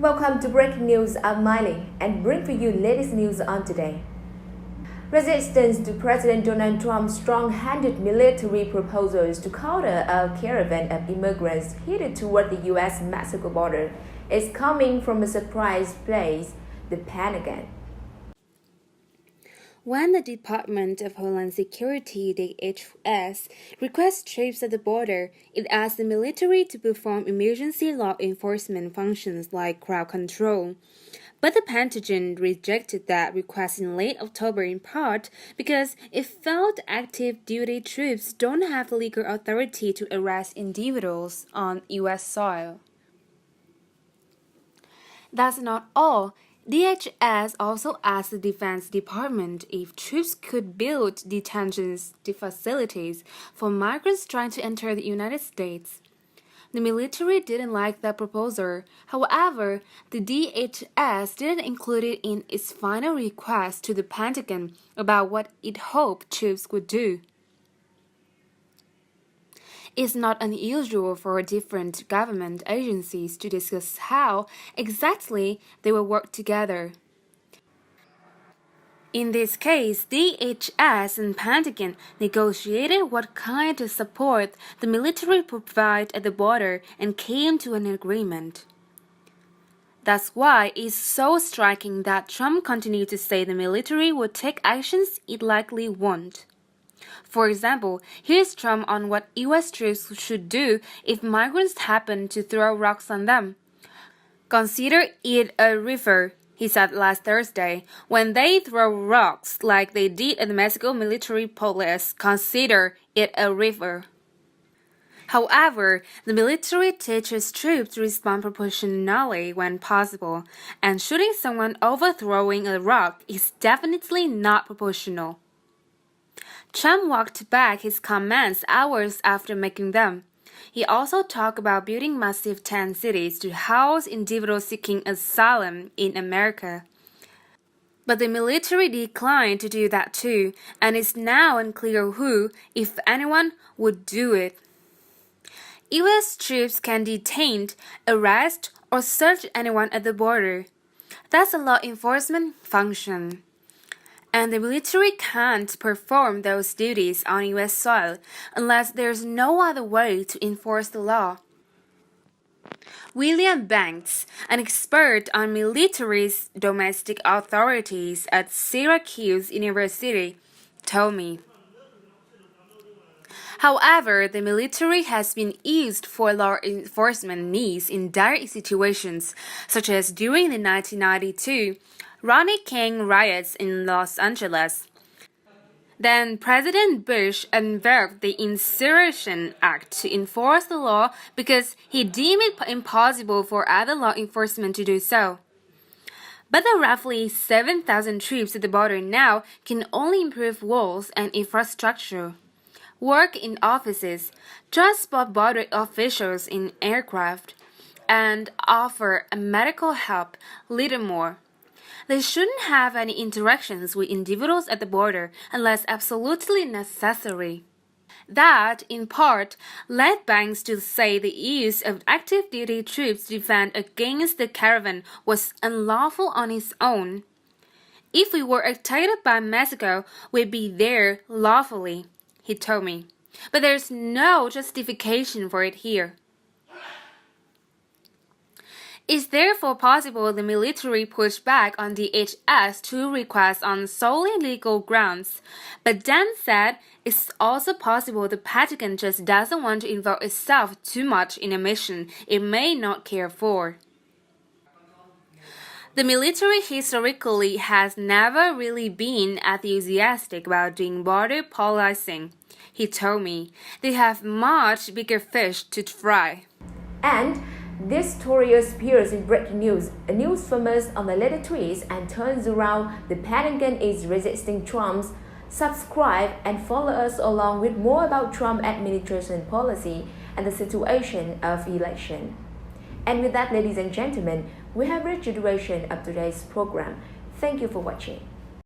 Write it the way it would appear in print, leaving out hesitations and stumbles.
Welcome to Breaking News. I'm Miley and bring for you latest news on today. Resistance to President Donald Trump's strong-handed military proposals to counter a caravan of immigrants headed toward the U.S.-Mexico border is coming from a surprise place, the Pentagon. When the Department of Homeland Security, DHS, requests troops at the border, it asks the military to perform emergency law enforcement functions like crowd control. But the Pentagon rejected that request in late October in part because it felt active duty troops don't have legal authority to arrest individuals on U.S. soil. That's not all. DHS also asked the Defense Department if troops could build detention facilities for migrants trying to enter the United States. The military didn't like that proposal. However, the DHS didn't include it in its final request to the Pentagon about what it hoped troops would do. It's not unusual for different government agencies to discuss how exactly they will work together. In this case, DHS and Pentagon negotiated what kind of support the military provide at the border and came to an agreement. That's why it's so striking that Trump continued to say the military would take actions it likely won't. For example, here's Trump on what U.S. troops should do if migrants happen to throw rocks on them. Consider it a river, he said last Thursday. When they throw rocks like they did at the Mexico military police, consider it a river. However, the military teaches troops to respond proportionally when possible, and shooting someone overthrowing a rock is definitely not proportional. Trump walked back his comments hours after making them. He also talked about building massive tent cities to house individuals seeking asylum in America. But the military declined to do that too, and it's now unclear who, if anyone, would do it. U.S. troops can detain, arrest, or search anyone at the border. That's a law enforcement function. And the military can't perform those duties on U.S. soil unless there's no other way to enforce the law. William Banks, an expert on military's domestic authorities at Syracuse University, told me. However, the military has been used for law enforcement needs in dire situations, such as during the 1992 Rodney King riots in Los Angeles. Then President Bush invoked the Insurrection Act to enforce the law because he deemed it impossible for other law enforcement to do so. But the roughly 7,000 troops at the border now can only improve walls and infrastructure, work in offices, transport border officials in aircraft, and offer medical help, little more. They shouldn't have any interactions with individuals at the border unless absolutely necessary. That, in part, led Banks to say the use of active duty troops to defend against the caravan was unlawful on its own. If we were attacked by Mexico, we'd be there lawfully, he told me. But there's no justification for it here. It's therefore possible the military pushed back on DHS 2 requests on solely legal grounds. But Dan said it's also possible the Pentagon just doesn't want to involve itself too much in a mission it may not care for. The military historically has never really been enthusiastic about doing border policing, he told me. They have much bigger fish to fry. And this story appears in Breaking News, a news famous on the latest tweets and turns around the Pentagon is resisting Trump's. Subscribe and follow us along with more about Trump administration policy and the situation of election. And with that, ladies and gentlemen, we have reached the duration of today's program. Thank you for watching.